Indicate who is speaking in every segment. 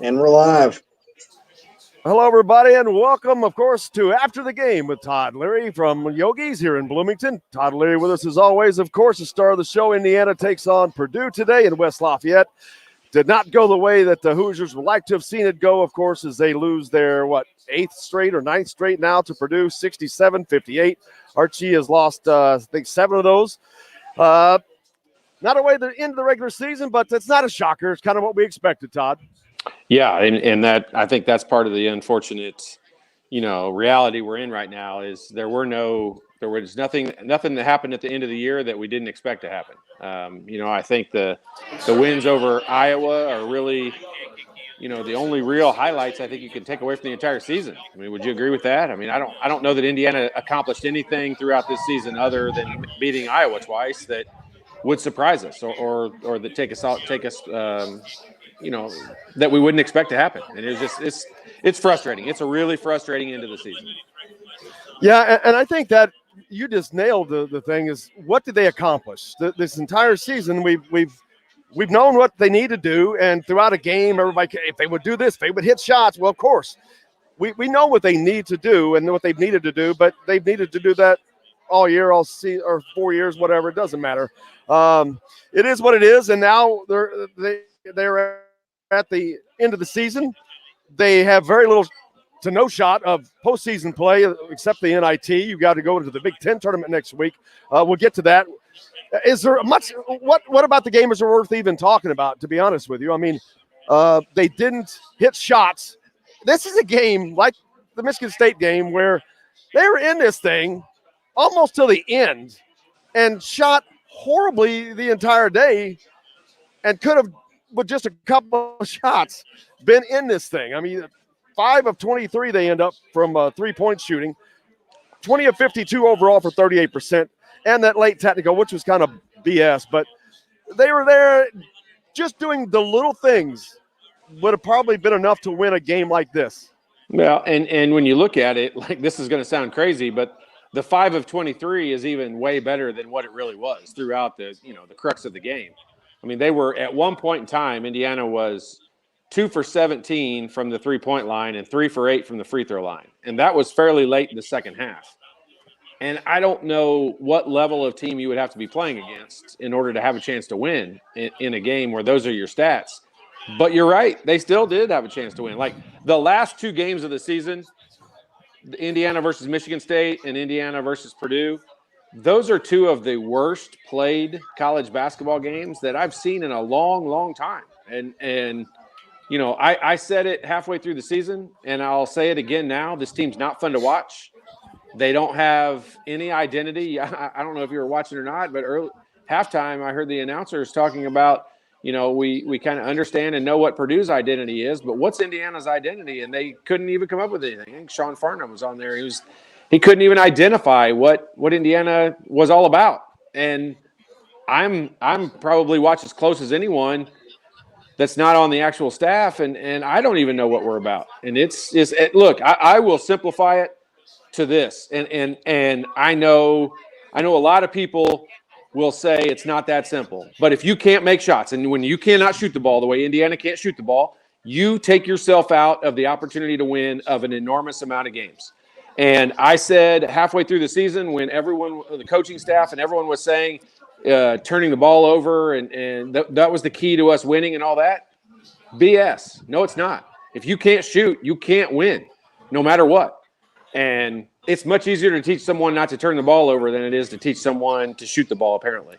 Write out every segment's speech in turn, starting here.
Speaker 1: And we're live.
Speaker 2: Hello, everybody, and welcome, of course, to After the Game with Todd Leary from Yogi's here in Bloomington. Todd Leary with us as always. Of course, the star of the show, Indiana takes on Purdue today in West Lafayette. Did not go the way that the Hoosiers would like to have seen it go, of course, as they lose their, eighth straight or ninth straight now to Purdue, 67-58. Archie has lost, I think, 7 of those. Not a way to end the regular season, but it's not a shocker. It's kind of what we expected, Todd.
Speaker 3: Yeah, and that I think that's part of the unfortunate, reality we're in right now is there was nothing that happened at the end of the year that we didn't expect to happen. I think the wins over Iowa are really, the only real highlights I think you can take away from the entire season. I mean, would you agree with that? I mean, I don't know that Indiana accomplished anything throughout this season other than beating Iowa twice that would surprise us or that take us that we wouldn't expect to happen. And it's frustrating. It's a really frustrating end of the season.
Speaker 2: Yeah, and I think that you just nailed the thing is what did they accomplish? This entire season, we've known what they need to do, and throughout a game, everybody, if they would do this, if they would hit shots, well, of course, we know what they need to do and what they've needed to do, but they've needed to do that all year, all season, or 4 years, whatever. It doesn't matter. It is what it is, and now they're at the end of the season. They have very little to no shot of postseason play except the NIT. You've got to go into the Big Ten tournament next week. We'll get to that. Is there much? What about the game is worth even talking about? To be honest with you, I mean, they didn't hit shots. This is a game like the Michigan State game where they were in this thing almost till the end and shot horribly the entire day, and could have, with just a couple of shots, been in this thing. I mean, 5 of 23 they end up from 3-point shooting, 20 of 52 overall for 38%, and that late technical, which was kind of BS. But they were there just doing the little things would have probably been enough to win a game like this.
Speaker 3: Well, and when you look at it, like, this is going to sound crazy, but the 5 of 23 is even way better than what it really was throughout the crux of the game. I mean, they were at one point in time, Indiana was 2 for 17 from the 3-point line and 3 for 8 from the free throw line. And that was fairly late in the second half. And I don't know what level of team you would have to be playing against in order to have a chance to win in a game where those are your stats. But you're right. They still did have a chance to win. Like the last 2 games of the season, Indiana versus Michigan State and Indiana versus Purdue, those are 2 of the worst played college basketball games that I've seen in a long, long time. And I said it halfway through the season, and I'll say it again now. This team's not fun to watch. They don't have any identity. I don't know if you were watching or not, but early halftime, I heard the announcers talking about, we kind of understand and know what Purdue's identity is, but what's Indiana's identity? And they couldn't even come up with anything. I think Sean Farnham was on there. He couldn't even identify what Indiana was all about. And I'm probably watched as close as anyone that's not on the actual staff, and I don't even know what we're about. And look, I will simplify it to this. And I know a lot of people will say it's not that simple. But if you can't make shots, and when you cannot shoot the ball the way Indiana can't shoot the ball, you take yourself out of the opportunity to win of an enormous amount of games. And I said halfway through the season when everyone, the coaching staff and everyone was saying turning the ball over and that was the key to us winning and all that, BS. No, it's not. If you can't shoot, you can't win no matter what. And it's much easier to teach someone not to turn the ball over than it is to teach someone to shoot the ball, apparently.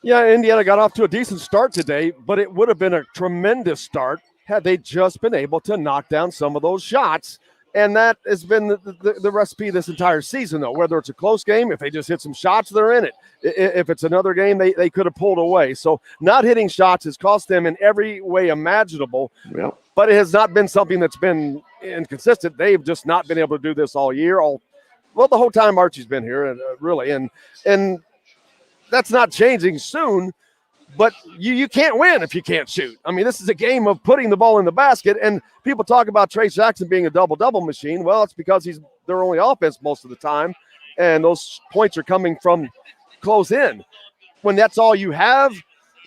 Speaker 2: Yeah, Indiana got off to a decent start today, but it would have been a tremendous start had they just been able to knock down some of those shots. And that has been the recipe this entire season, though. Whether it's a close game, if they just hit some shots, they're in it. If it's another game, they could have pulled away. So not hitting shots has cost them in every way imaginable.
Speaker 3: Yep.
Speaker 2: But it has not been something that's been inconsistent. They've just not been able to do this all year. The whole time Archie's been here, really. And that's not changing soon. But you can't win if you can't shoot. I mean, this is a game of putting the ball in the basket, and people talk about Trace Jackson being a double-double machine. Well, it's because he's their only offense most of the time, and those points are coming from close in. When that's all you have,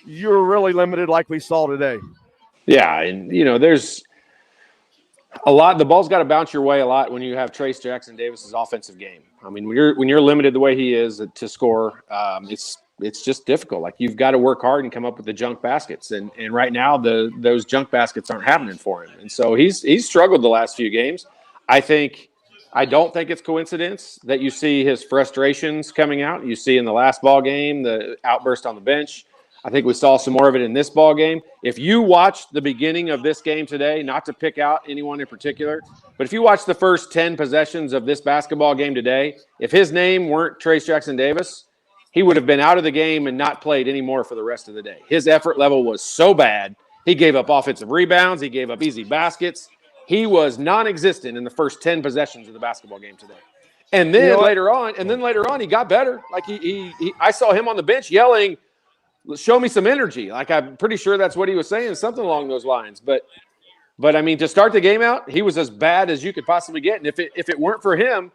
Speaker 2: you're really limited like we saw today.
Speaker 3: Yeah, and there's a lot. The ball's got to bounce your way a lot when you have Trace Jackson Davis's offensive game. I mean, when you're limited the way he is to score, it's just difficult. Like, you've got to work hard and come up with the junk baskets, and right now those junk baskets aren't happening for him, and so he's struggled the last few games. I don't think it's coincidence that you see his frustrations coming out. You see in the last ball game the outburst on the bench. I think we saw some more of it in this ball game. If you watch the beginning of this game today, not to pick out anyone in particular, but if you watch the first 10 possessions of this basketball game today, if his name weren't Trace Jackson Davis, he would have been out of the game and not played anymore for the rest of the day. His effort level was so bad. He gave up offensive rebounds. He gave up easy baskets. He was non-existent in the first 10 possessions of the basketball game today. And then later on, he got better. Like I saw him on the bench yelling, "Show me some energy." Like, I'm pretty sure that's what he was saying, something along those lines. But I mean, to start the game out, he was as bad as you could possibly get. And if it weren't for him,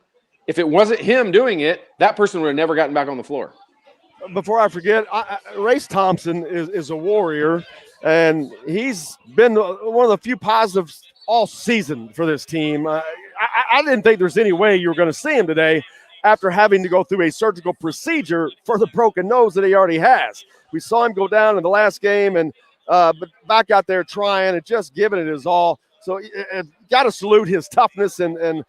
Speaker 3: if it wasn't him doing it, that person would have never gotten back on the floor.
Speaker 2: Before I forget, Race Thompson is a warrior, and he's been one of the few positives all season for this team. I didn't think there's any way you were going to see him today after having to go through a surgical procedure for the broken nose that he already has. We saw him go down in the last game, and but back out there trying and just giving it his all. So got to salute his toughness and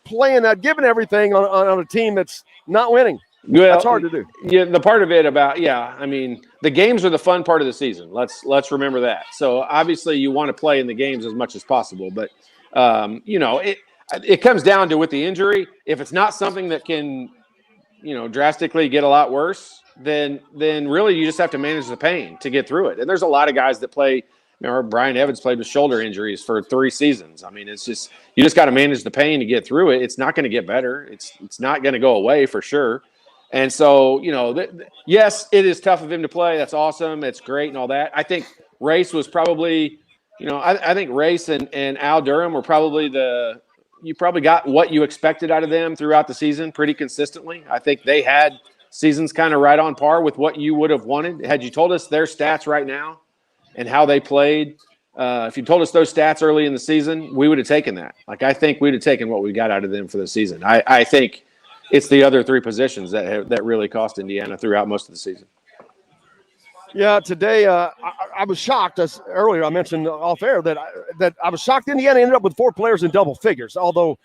Speaker 2: playing that, giving everything on a team that's not winning.
Speaker 3: Well,
Speaker 2: that's hard to do.
Speaker 3: Yeah, the part of it I mean, the games are the fun part of the season. Let's remember that. So obviously you want to play in the games as much as possible, but it comes down to, with the injury, if it's not something that can, drastically get a lot worse, then really you just have to manage the pain to get through it. And there's a lot of guys that play. Brian Evans played with shoulder injuries for 3 seasons. I mean, it's just, you just got to manage the pain to get through it. It's not going to get better. It's not going to go away for sure. And so, yes, it is tough of him to play. That's awesome. It's great and all that. I think Race was probably, I think Race and Al Durham were probably you probably got what you expected out of them throughout the season pretty consistently. I think they had seasons kind of right on par with what you would have wanted. Had you told us their stats right now and how they played, if you told us those stats early in the season, we would have taken that. Like, I think we'd have taken what we got out of them for the season. I think it's the other 3 positions that really cost Indiana throughout most of the season.
Speaker 2: Yeah, today I was shocked. As earlier I mentioned off air that I was shocked Indiana ended up with 4 players in double figures, although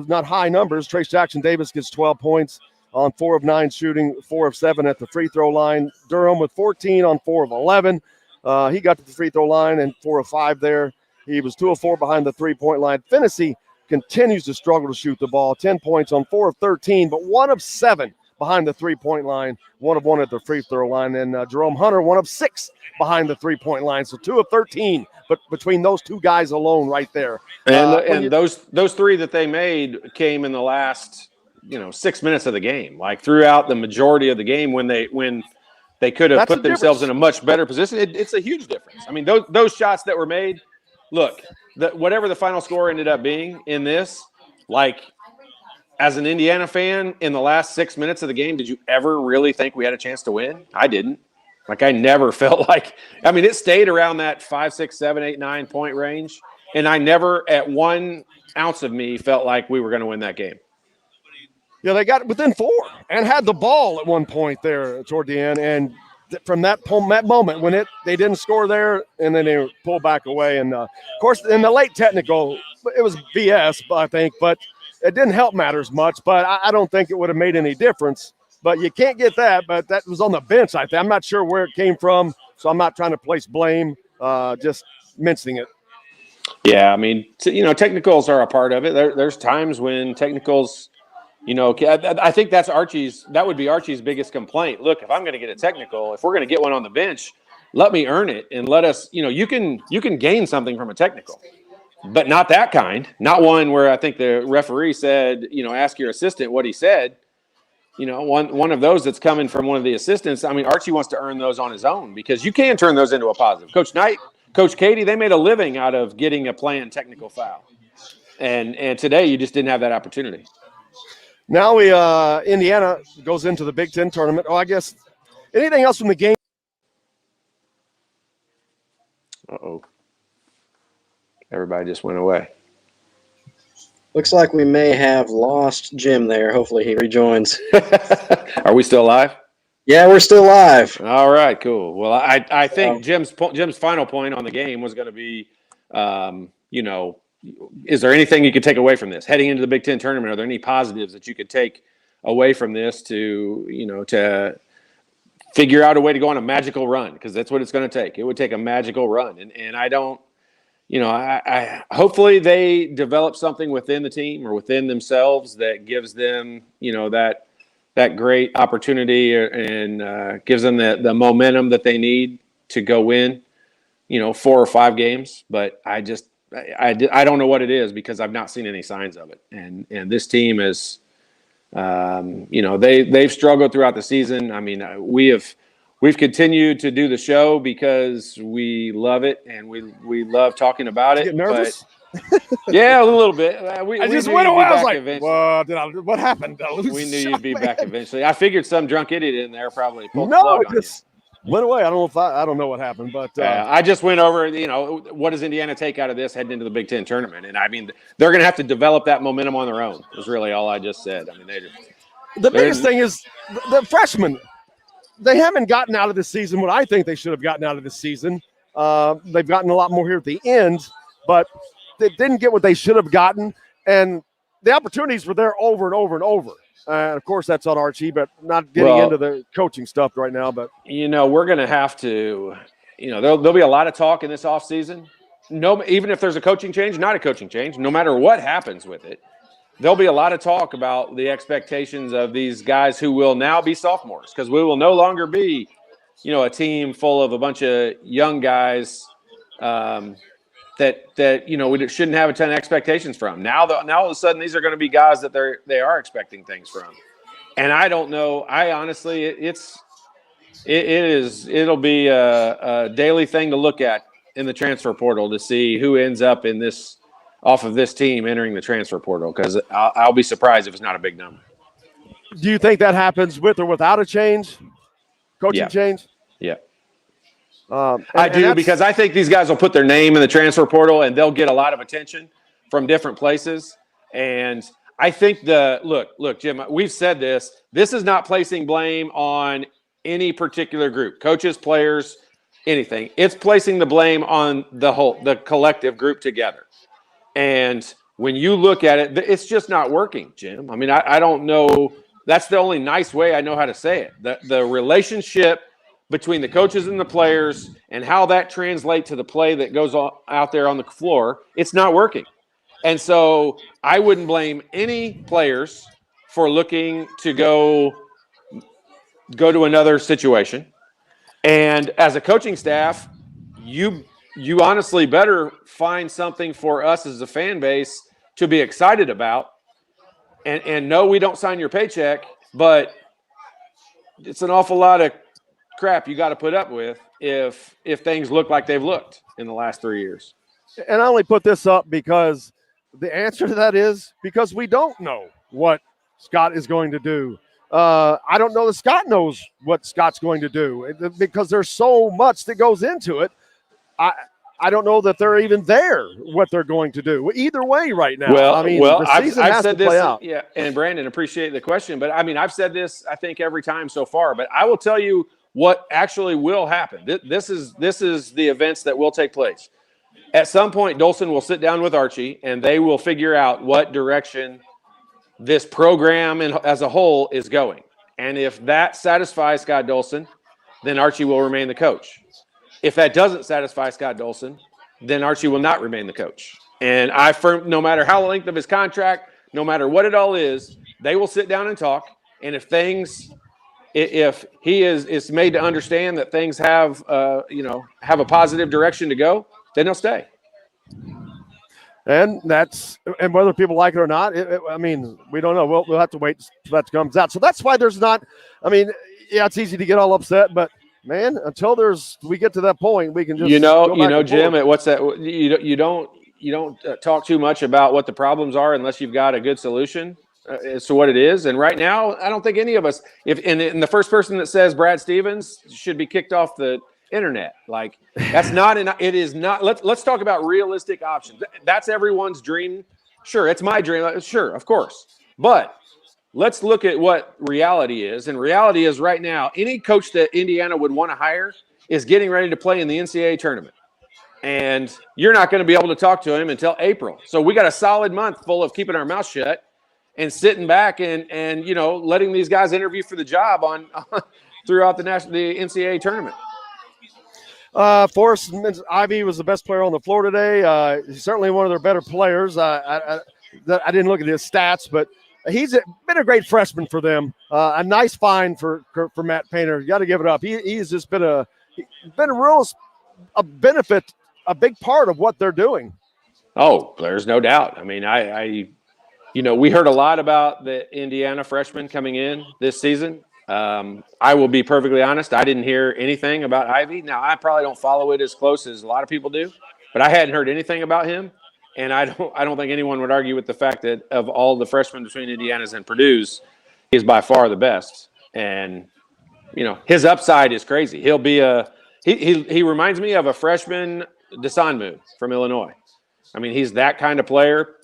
Speaker 2: not high numbers. Trace Jackson Davis gets 12 points on 4 of 9 shooting, 4 of 7 at the free throw line. Durham with 14 on 4 of 11. He got to the free throw line and 4 of 5 there. He was 2 of 4 behind the 3-point line. Finney continues to struggle to shoot the ball. 10 points on 4 of 13, but 1 of 7 behind the 3-point line, 1 of 1 at the free throw line. And Jerome Hunter, 1 of 6 behind the 3-point line. So 2 of 13, but between those 2 guys alone right there.
Speaker 3: And those 3 that they made came in the last, 6 minutes of the game. Like, throughout the majority of the game when they could have put themselves in a much better position. It's a huge difference. I mean, those shots that were made, look, whatever the final score ended up being in this, like, as an Indiana fan, in the last 6 minutes of the game, did you ever really think we had a chance to win? I didn't. Like, I never felt like – I mean, it stayed around that 5, 6, 7, 8, 9 point range, and I never, at 1 ounce of me, felt like we were going to win that game.
Speaker 2: Yeah, they got within 4 and had the ball at one point there toward the end, and from that moment when they didn't score there, and then they pulled back away. And, of course, in the late technical, it was BS, I think, but it didn't help matters much. But I don't think it would have made any difference. But you can't get that. But that was on the bench, I think. I'm not sure where it came from, so I'm not trying to place blame, just mentioning it.
Speaker 3: Yeah, I mean, technicals are a part of it. There's times when technicals – I think that would be Archie's biggest complaint. Look, if I'm going to get a technical, if we're going to get one on the bench, let me earn it and let us, you can gain something from a technical, but not that kind, not one where I think the referee said, ask your assistant what he said, one of those that's coming from one of the assistants. I mean, Archie wants to earn those on his own because you can turn those into a positive. Coach Knight, Coach Katie, they made a living out of getting a planned technical foul. And today you just didn't have that opportunity.
Speaker 2: Now Indiana goes into the Big Ten tournament. Oh, I guess anything else from the game?
Speaker 3: Uh-oh. Everybody just went away.
Speaker 1: Looks like we may have lost Jim there. Hopefully he rejoins.
Speaker 3: Are we still live?
Speaker 1: Yeah, we're still live.
Speaker 3: All right, cool. Well, I think Jim's final point on the game was going to be, is there anything you could take away from this heading into the Big Ten tournament? Are there any positives that you could take away from this to figure out a way to go on a magical run? Because that's what it's going to take. It would take a magical run, and I don't. I hopefully they develop something within the team or within themselves that gives them, that great opportunity and gives them the momentum that they need to go win, 4 or 5 games. But I don't know what it is because I've not seen any signs of it. And this team is, they've struggled throughout the season. I mean, We've continued to do the show because we love it and we love talking about it.
Speaker 2: Get nervous?
Speaker 3: Yeah, a little bit.
Speaker 2: I just went away. I was like, what happened?
Speaker 3: We knew you'd be back eventually. I figured some drunk idiot in there probably pulled the
Speaker 2: No,
Speaker 3: plug
Speaker 2: it
Speaker 3: on
Speaker 2: just went away. I don't know what happened, but
Speaker 3: I just went over, what does Indiana take out of this heading into the Big Ten tournament? And I mean, they're going to have to develop that momentum on their own is really all I just said. I mean,
Speaker 2: the biggest thing is the freshmen. They haven't gotten out of this season what I think they should have gotten out of this season. They've gotten a lot more here at the end, but they didn't get what they should have gotten. And the opportunities were there over and over and over. And, of course, that's on Archie, but not getting into the coaching stuff right now. But,
Speaker 3: we're going to have to, there'll be a lot of talk in this offseason. No, even if there's a coaching change, not a coaching change, no matter what happens with it. There'll be a lot of talk about the expectations of these guys who will now be sophomores because we will no longer be, a team full of a bunch of young guys that we shouldn't have a ton of expectations from. Now all of a sudden these are going to be guys that they are expecting things from, and I don't know. I honestly, it'll be a daily thing to look at in the transfer portal to see who ends up off of this team entering the transfer portal, because I'll be surprised if it's not a big number.
Speaker 2: Do you think that happens with or without a coaching change?
Speaker 3: Yeah. I do, because I think these guys will put their name in the transfer portal and they'll get a lot of attention from different places. And I think look, Jim, we've said this is not placing blame on any particular group, coaches, players, anything. It's placing the blame on the collective group together. And when you look at it, it's just not working, Jim. I mean, I don't know. That's the only nice way I know how to say it. The relationship between the coaches and the players and how that translates to the play that goes out there on the floor, it's not working. And so I wouldn't blame any players for looking to go to another situation. And as a coaching staff, you honestly better find something for us as a fan base to be excited about. And no, we don't sign your paycheck, but it's an awful lot of crap you got to put up with if things look like they've looked in the last 3 years.
Speaker 2: And I only put this up because the answer to that is because we don't know what Scott is going to do. I don't know that Scott knows what Scott's going to do because there's so much that goes into it. I don't know that they're even there what they're going to do either way right now. The season has to play out.
Speaker 3: Yeah, and Brandon, appreciate the question, but I mean, I've said this I think every time so far, but I will tell you what actually will happen. This is the events that will take place. At some point, Dolson will sit down with Archie, and they will figure out what direction this program as a whole is going. And if that satisfies Scott Dolson, then Archie will remain the coach. If that doesn't satisfy Scott Dolson, then Archie will not remain the coach. And no matter how the length of his contract, no matter what it all is, they will sit down and talk. And if he is made to understand that things have a positive direction to go, then he'll stay.
Speaker 2: And whether people like it or not, we don't know. We'll have to wait until that comes out. So that's why there's not. It's easy to get all upset, but man, until we get to that point, we can just
Speaker 3: Jim. What's that? You don't talk too much about what the problems are unless you've got a good solution as to what it is. And right now, I don't think any of us. And the first person that says Brad Stevens should be kicked off the internet. Like that's not it is not. Let's talk about realistic options. That's everyone's dream. Sure, it's my dream. Sure, of course. But let's look at what reality is. And reality is right now, any coach that Indiana would want to hire is getting ready to play in the NCAA tournament. And you're not going to be able to talk to him until April. So we got a solid month full of keeping our mouth shut and sitting back and letting these guys interview for the job on throughout the NCAA tournament.
Speaker 2: Forrest Ivy was the best player on the floor today. He's certainly one of their better players. I didn't look at his stats, but he's been a great freshman for them. A nice find for Matt Painter. You got to give it up. He's just been a benefit, a big part of what they're doing.
Speaker 3: Oh, there's no doubt. I mean, we heard a lot about the Indiana freshmen coming in this season. I will be perfectly honest. I didn't hear anything about Ivy. Now, I probably don't follow it as close as a lot of people do, but I hadn't heard anything about him. And I don't think anyone would argue with the fact that of all the freshmen between Indiana's and Purdue's, he's by far the best. And, his upside is crazy. He'll be he reminds me of a freshman Desanmu from Illinois. I mean, he's that kind of player.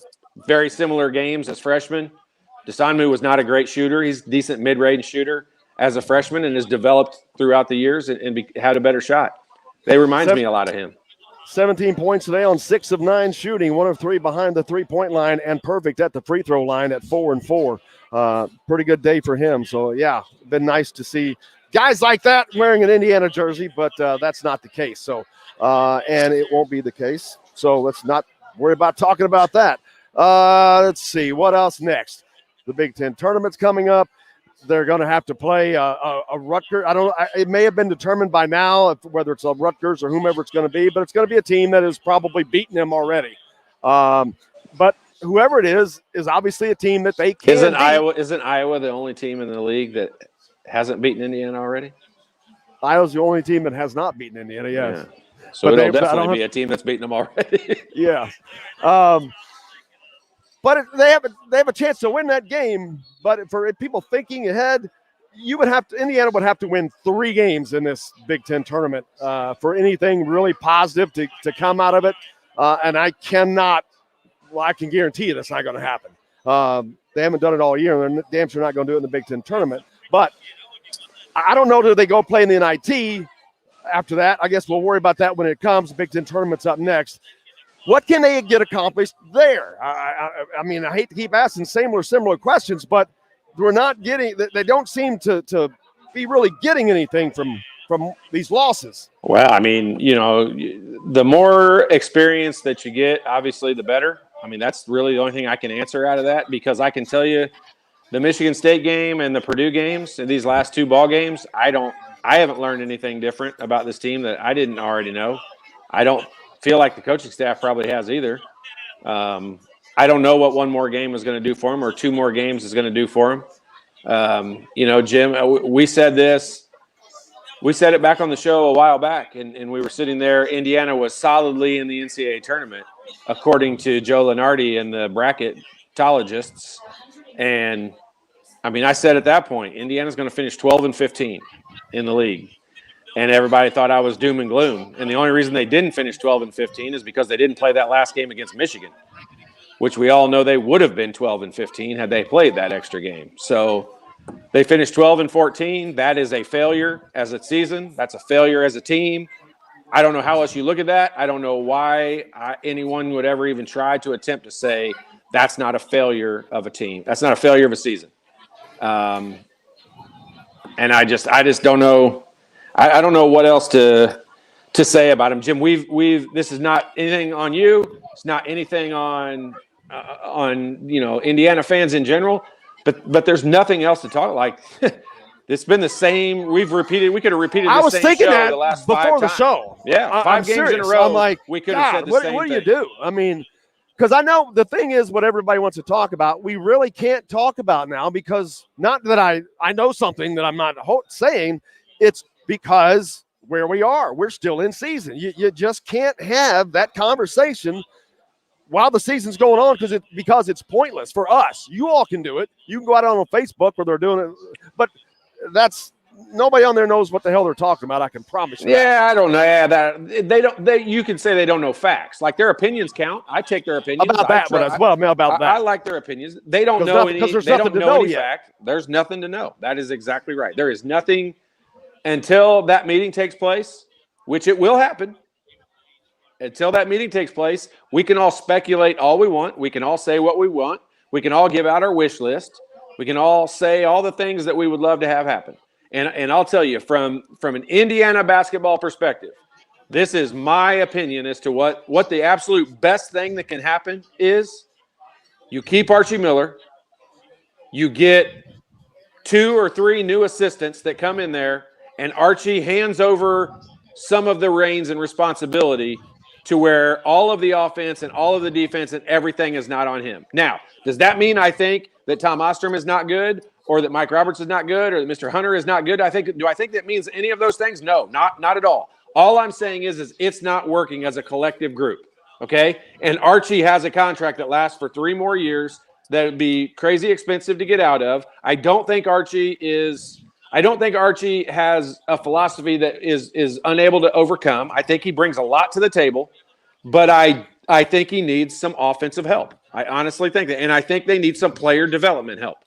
Speaker 3: Very similar games as freshman. Desanmu was not a great shooter. He's a decent mid-range shooter as a freshman and has developed throughout the years and had a better shot. They reminds me a lot of him.
Speaker 2: 17 points today on 6 of 9 shooting, 1 of 3 behind the three-point line, and perfect at the free throw line at 4 and 4. Pretty good day for him. So, yeah, been nice to see guys like that wearing an Indiana jersey, but that's not the case. So, and it won't be the case. So let's not worry about talking about that. Let's see. What else next? The Big Ten tournament's coming up. They're going to have to play a Rutgers. It may have been determined by now whether it's a Rutgers or whomever it's going to be, but it's going to be a team that has probably beaten them already. But whoever it is obviously a team that they can beat.
Speaker 3: Isn't Iowa the only team in the league that hasn't beaten Indiana already?
Speaker 2: Iowa's the only team that has not beaten Indiana, yes.
Speaker 3: Yeah. So it'll definitely be a team that's beaten them already.
Speaker 2: Yeah. But they have a chance to win that game. But for people thinking ahead, Indiana would have to win 3 games in this Big Ten tournament for anything really positive to come out of it. And I can guarantee you that's not going to happen. They haven't done it all year, and they're damn sure not going to do it in the Big Ten tournament. But I don't know, do they go play in the NIT after that? I guess we'll worry about that when it comes. The Big Ten tournament's up next. What can they get accomplished there? I mean, I hate to keep asking similar questions, but they don't seem to be really getting anything from these losses.
Speaker 3: Well, I mean, the more experience that you get, obviously, the better. I mean, that's really the only thing I can answer out of that, because I can tell you the Michigan State game and the Purdue games and these last 2 ball games, I haven't learned anything different about this team that I didn't already know. I don't feel like the coaching staff probably has either. I don't know what 1 more game is going to do for them or 2 more games is going to do for them. Jim, we said this. We said it back on the show a while back, and we were sitting there. Indiana was solidly in the NCAA tournament, according to Joe Lenardi and the bracketologists. And, I mean, I said at that point, Indiana's going to finish 12-15 in the league. And everybody thought I was doom and gloom. And the only reason they didn't finish 12-15 is because they didn't play that last game against Michigan, which we all know they would have been 12-15 had they played that extra game. So they finished 12-14. That is a failure as a season. That's a failure as a team. I don't know how else you look at that. I don't know why anyone would ever even try to attempt to say that's not a failure of a team. That's not a failure of a season. And I just don't know. I don't know what else to say about him, Jim. This is not anything on you. It's not anything on Indiana fans in general. But there's nothing else to talk like. It's been the same. We could have repeated the same show the last 5 times.
Speaker 2: Before the show.
Speaker 3: Yeah, 5 games in a row. I'm like, we could have said the same thing.
Speaker 2: What do you do? I mean, because I know the thing is what everybody wants to talk about, we really can't talk about now, because not that I know something that I'm not saying. It's because where we are, we're still in season. You just can't have that conversation while the season's going on because it's pointless for us. You all can do it. You can go out on Facebook where they're doing it, but that's nobody on there knows what the hell they're talking about. I can promise you.
Speaker 3: Yeah, I don't know. Yeah, that they don't. You can say they don't know facts. Like their opinions count. I take their opinions
Speaker 2: About that one as well. About that.
Speaker 3: I like their opinions. They don't know any.
Speaker 2: Because there's
Speaker 3: they
Speaker 2: nothing
Speaker 3: don't
Speaker 2: to
Speaker 3: know
Speaker 2: know
Speaker 3: any
Speaker 2: yet.
Speaker 3: fact. There's nothing to know. That is exactly right. There is nothing until that meeting takes place, which it will happen. Until that meeting takes place, we can all speculate all we want. We can all say what we want. We can all give out our wish list. We can all say all the things that we would love to have happen. And I'll tell you, from an Indiana basketball perspective, this is my opinion as to what the absolute best thing that can happen is. You keep Archie Miller. You get 2 or 3 new assistants that come in there, and Archie hands over some of the reins and responsibility to where all of the offense and all of the defense and everything is not on him. Now, does that mean I think that Tom Ostrom is not good, or that Mike Roberts is not good, or that Mr. Hunter is not good? Do I think that means any of those things? No, not at all. All I'm saying is it's not working as a collective group, okay? And Archie has a contract that lasts for 3 more years that would be crazy expensive to get out of. I don't think Archie has a philosophy that is unable to overcome. I think he brings a lot to the table, but I think he needs some offensive help. I honestly think that, and I think they need some player development help.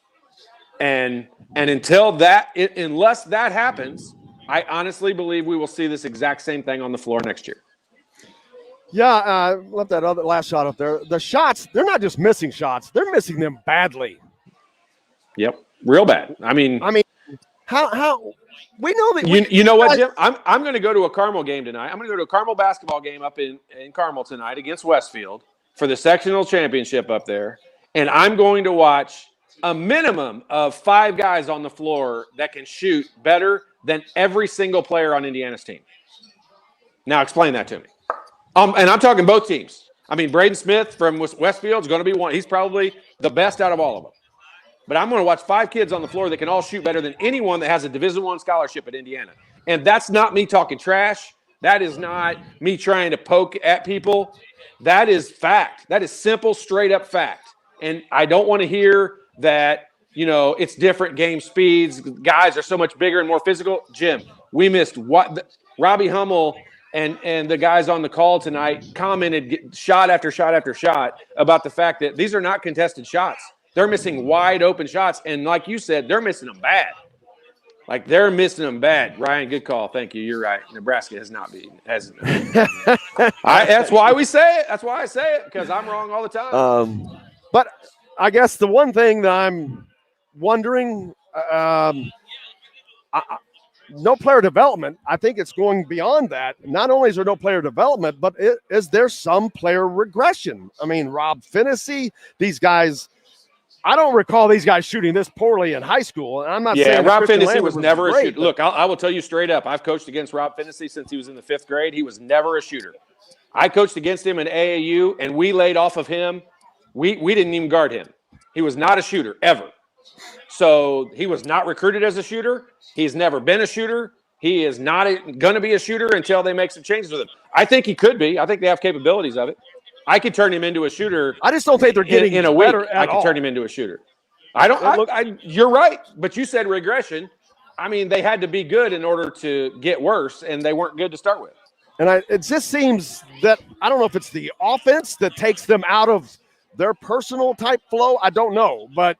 Speaker 3: And unless that happens, I honestly believe we will see this exact same thing on the floor next year.
Speaker 2: Yeah, left that other last shot up there. The shots, they're not just missing shots; they're missing them badly.
Speaker 3: Yep, real bad. I mean,
Speaker 2: how we know that.
Speaker 3: You know what, Jim? I'm going to go to a Carmel game tonight. I'm going to go to a Carmel basketball game up in Carmel tonight against Westfield for the sectional championship up there, and I'm going to watch a minimum of 5 guys on the floor that can shoot better than every single player on Indiana's team. Now, explain that to me. And I'm talking both teams. I mean, Braden Smith from Westfield is going to be one. He's probably the best out of all of them. But I'm going to watch 5 kids on the floor that can all shoot better than anyone that has a Division I scholarship at Indiana. And that's not me talking trash. That is not me trying to poke at people. That is fact. That is simple, straight up fact. And I don't want to hear that, it's different game speeds. Guys are so much bigger and more physical. Jim, we missed Robbie Hummel and the guys on the call tonight commented shot after shot after shot about the fact that these are not contested shots. They're missing wide open shots. And like you said, they're missing them bad. Like they're missing them bad. Ryan, good call. Thank you. You're right. Nebraska hasn't. That's why we say it. That's why I say it, because I'm wrong all the time.
Speaker 2: But I guess the one thing that I'm wondering, no player development. I think it's going beyond that. Not only is there no player development, but is there some player regression? I mean, Rob Finney, these guys. I don't recall these guys shooting this poorly in high school. And I'm not saying
Speaker 3: Rob Finney was never
Speaker 2: great,
Speaker 3: a shooter. Look, I will tell you straight up. I've coached against Rob Finney since he was in the 5th grade. He was never a shooter. I coached against him in AAU, and we laid off of him. We didn't even guard him. He was not a shooter ever. So he was not recruited as a shooter. He's never been a shooter. He is not going to be a shooter until they make some changes with him. I think he could be. I think they have capabilities of it. I could turn him into a shooter.
Speaker 2: I just don't think they're getting
Speaker 3: in a week. I could
Speaker 2: all.
Speaker 3: turn him into a shooter. You're right, but you said regression. I mean, they had to be good in order to get worse, and they weren't good to start with.
Speaker 2: And it just seems that I don't know if it's the offense that takes them out of their personal type flow. I don't know, but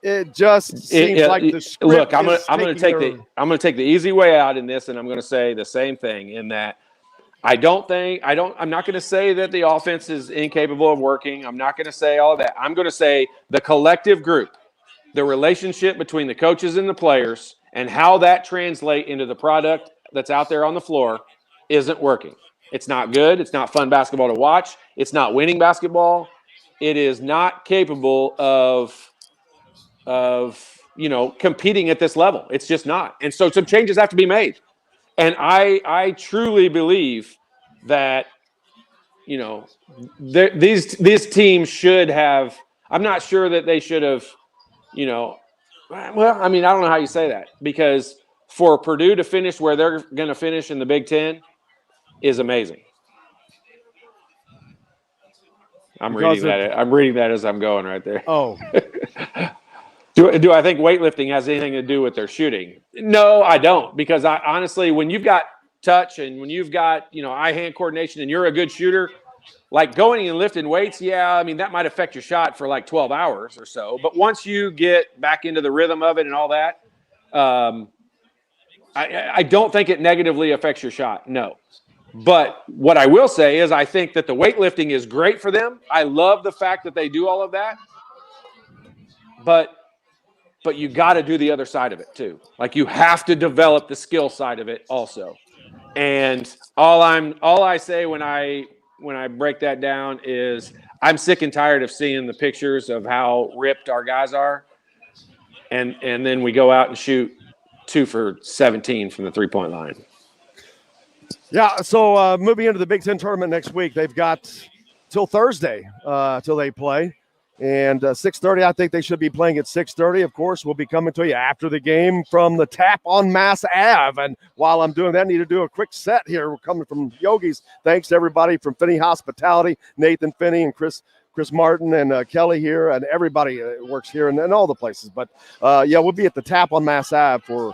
Speaker 2: it just seems like the script.
Speaker 3: Look, I'm going to take the easy way out in this, and I'm going to say the same thing in that. I'm not going to say that the offense is incapable of working. I'm not going to say all of that. I'm going to say the collective group, the relationship between the coaches and the players, and how that translates into the product that's out there on the floor isn't working. It's not good. It's not fun basketball to watch. It's not winning basketball. It is not capable of competing at this level. It's just not. And so some changes have to be made. And I truly believe that, these teams should have – I'm not sure that they should have, well, I mean, I don't know how you say that, because for Purdue to finish where they're going to finish in the Big Ten is amazing. I'm reading that as I'm going right there.
Speaker 2: Oh.
Speaker 3: Do I think weightlifting has anything to do with their shooting? No, I don't, because I honestly, when you've got touch and when you've got, eye-hand coordination and you're a good shooter, like going and lifting weights, yeah, I mean, that might affect your shot for like 12 hours or so. But once you get back into the rhythm of it and all that, I don't think it negatively affects your shot. No. But what I will say is I think that the weightlifting is great for them. I love the fact that they do all of that. But you got to do the other side of it too. Like, you have to develop the skill side of it also. And all I say when I break that down is I'm sick and tired of seeing the pictures of how ripped our guys are. And then we go out and shoot 2 for 17 from the 3-point line.
Speaker 2: Yeah, so moving into the Big Ten tournament next week, they've got till Thursday till they play. And 6:30, I think they should be playing at 6:30. Of course, we'll be coming to you after the game from the tap on Mass Ave. And while I'm doing that, I need to do a quick set here. We're coming from Yogi's. Thanks to everybody from Finney Hospitality, Nathan Finney and Chris Martin and Kelly here, and everybody works here and all the places. But, yeah, we'll be at the tap on Mass Ave for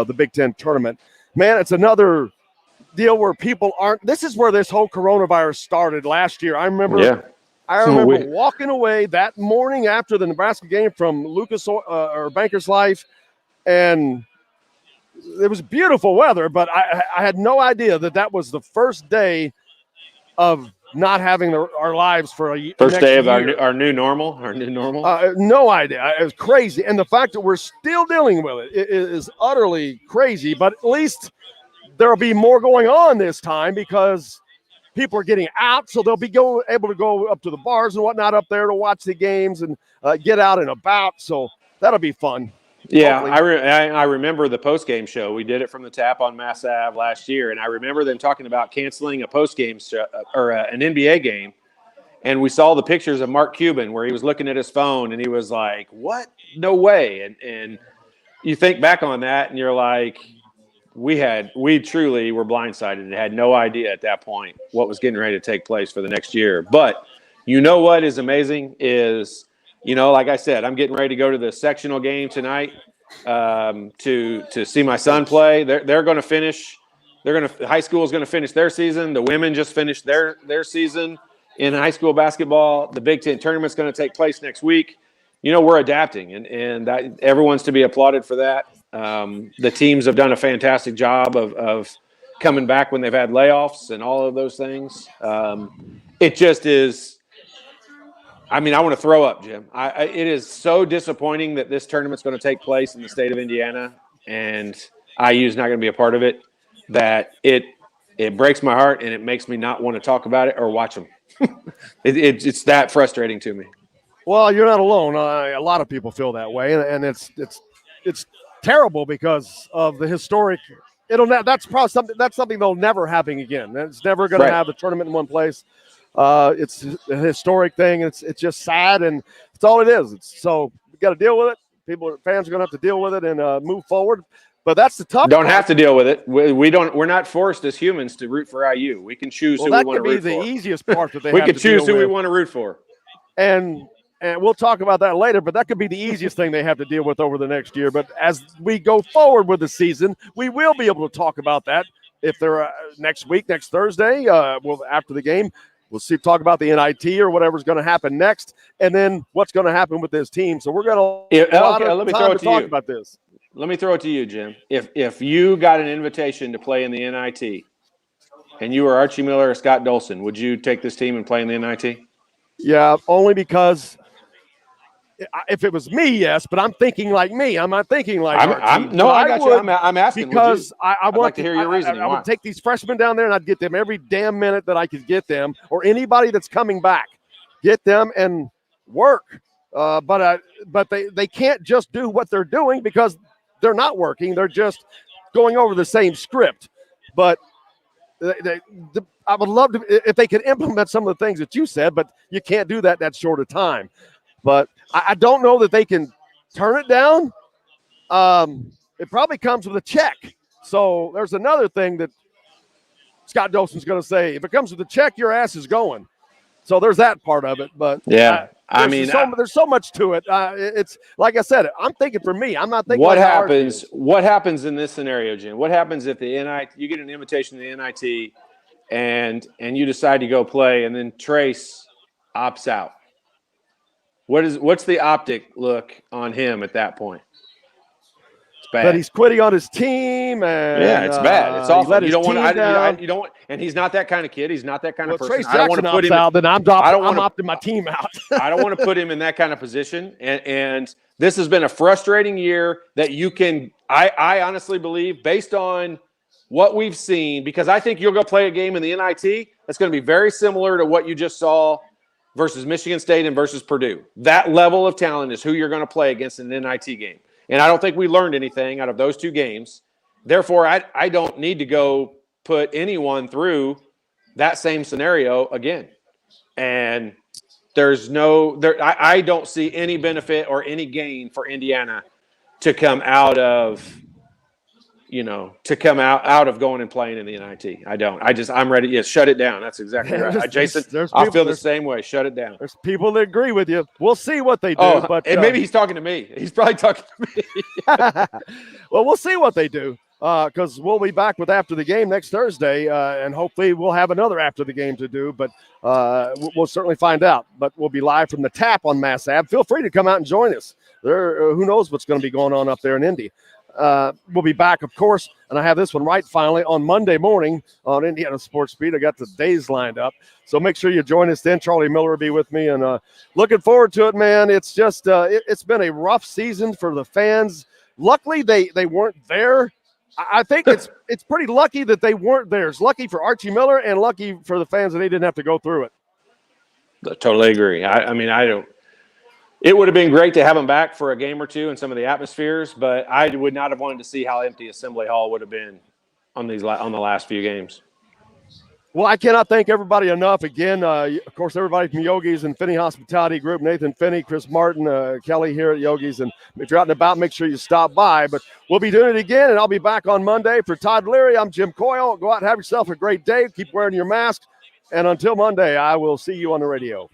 Speaker 2: the Big Ten tournament. Man, it's another deal where people aren't – this is where this whole coronavirus started last year. I remember walking away that morning after the Nebraska game from Lucas or Banker's Life, and it was beautiful weather, but I had no idea that was the first day of not having our lives for a
Speaker 3: first day of
Speaker 2: year.
Speaker 3: our new normal. Our new normal.
Speaker 2: No idea. It was crazy, and the fact that we're still dealing with it is utterly crazy. But at least there will be more going on this time because people are getting out, so they'll be able to go up to the bars and whatnot up there to watch the games and get out and about. So that'll be fun.
Speaker 3: Yeah, I remember the post-game show. We did it from the tap on Mass Ave last year, and I remember them talking about canceling a post-game show or an NBA game, and we saw the pictures of Mark Cuban where he was looking at his phone, and he was like, what? No way. And you think back on that, and you're like, we truly were blindsided and had no idea at that point what was getting ready to take place for the next year. But you know what is amazing is – like I said, I'm getting ready to go to the sectional game tonight to see my son play. They're going to finish. High school is going to finish their season. The women just finished their season in high school basketball. The Big Ten tournament's going to take place next week. We're adapting, and that, everyone's to be applauded for that. The teams have done a fantastic job of coming back when they've had layoffs and all of those things. It just is. I mean, I want to throw up, Jim. It is so disappointing that this tournament's going to take place in the state of Indiana, and IU's not going to be a part of it, that it breaks my heart, and it makes me not want to talk about it or watch them. It's that frustrating to me.
Speaker 2: Well, you're not alone. A lot of people feel that way, and it's terrible because of the historic. That's something that'll never happen again. It's never going to have the tournament in one place. It's a historic thing. It's just sad, and it's all it is. So we got to deal with it. Fans are going to have to deal with it and move forward. But that's the tough.
Speaker 3: Don't have to deal with it. We're not forced as humans to root for IU. We can choose who we want to root for.
Speaker 2: That could be the easiest part that they
Speaker 3: we
Speaker 2: have
Speaker 3: can
Speaker 2: to
Speaker 3: choose
Speaker 2: deal
Speaker 3: who
Speaker 2: with.
Speaker 3: we want to root for.
Speaker 2: And we'll talk about that later, but that could be the easiest thing they have to deal with over the next year. But as we go forward with the season, we will be able to talk about that if they're next week, next Thursday, after the game. We'll talk about the NIT or whatever's going to happen next, and then what's going to happen with this team. So we're going to talk about this.
Speaker 3: Let me throw it to you, Jim. If you got an invitation to play in the NIT and you were Archie Miller or Scott Dolson, would you take this team and play in the NIT?
Speaker 2: Yeah, only because if it was me, yes, but I'm thinking like me. I'm not thinking like Archie.
Speaker 3: I got you. I'm asking
Speaker 2: because I'd
Speaker 3: like to hear your reasoning.
Speaker 2: I would take these freshmen down there and I'd get them every damn minute that I could get them, or anybody that's coming back, get them and work. But they can't just do what they're doing because they're not working. They're just going over the same script. But I would love to if they could implement some of the things that you said, but you can't do that in that short of time. But I don't know that they can turn it down. It probably comes with a check. So there's another thing that Scott Dolson's going to say. If it comes with a check, your ass is going. So there's that part of it. But
Speaker 3: yeah,
Speaker 2: There's so much to it. It's like I said, I'm thinking for me. I'm not thinking
Speaker 3: what
Speaker 2: like
Speaker 3: happens. What happens in this scenario, Jim? What happens if you get an invitation to the NIT, and you decide to go play, and then Trace opts out? What's the optic look on him at that point? It's bad.
Speaker 2: That he's quitting on his team, and
Speaker 3: it's bad. It's awful. You don't want.
Speaker 2: You don't.
Speaker 3: And he's not that kind of kid. He's not that kind of person.
Speaker 2: Trace Jackson, I don't want to put him out. Then I'm opting my team out.
Speaker 3: I don't want to put him in that kind of position. And this has been a frustrating year that you can. I honestly believe, based on what we've seen, because I think you'll go play a game in the NIT that's going to be very similar to what you just saw versus Michigan State and versus Purdue. That level of talent is who you're going to play against in an NIT game. And I don't think we learned anything out of those two games. Therefore, I don't need to go put anyone through that same scenario again. And I don't see any benefit or any gain for Indiana to come out of going and playing in the NIT. I don't. I'm ready. Yes, shut it down. That's exactly right. Jason, I feel the same way. Shut it down.
Speaker 2: There's people that agree with you. We'll see what they do.
Speaker 3: But maybe he's talking to me. He's probably talking to me.
Speaker 2: Well, we'll see what they do because we'll be back with After the Game next Thursday, and hopefully we'll have another After the Game to do, but we'll certainly find out. But we'll be live from the Tap on Mass Ave. Feel free to come out and join us. Who knows what's going to be going on up there in Indy. We'll be back, of course, and I have this one right finally on Monday morning on Indiana Sports Beat. I got the days lined up, so make sure you join us then. Charlie Miller will be with me, and looking forward to it, man. It's just it's been a rough season for the fans. Luckily, they weren't there. I think it's pretty lucky that they weren't there. It's lucky for Archie Miller and lucky for the fans that they didn't have to go through it.
Speaker 3: I totally agree. I mean, I don't. It would have been great to have them back for a game or two in some of the atmospheres, but I would not have wanted to see how empty Assembly Hall would have been on the last few games.
Speaker 2: Well, I cannot thank everybody enough. Again, of course, everybody from Yogi's and Finney Hospitality Group, Nathan Finney, Chris Martin, Kelly here at Yogi's. And if you're out and about, make sure you stop by. But we'll be doing it again, and I'll be back on Monday. For Todd Leary, I'm Jim Coyle. Go out and have yourself a great day. Keep wearing your mask. And until Monday, I will see you on the radio.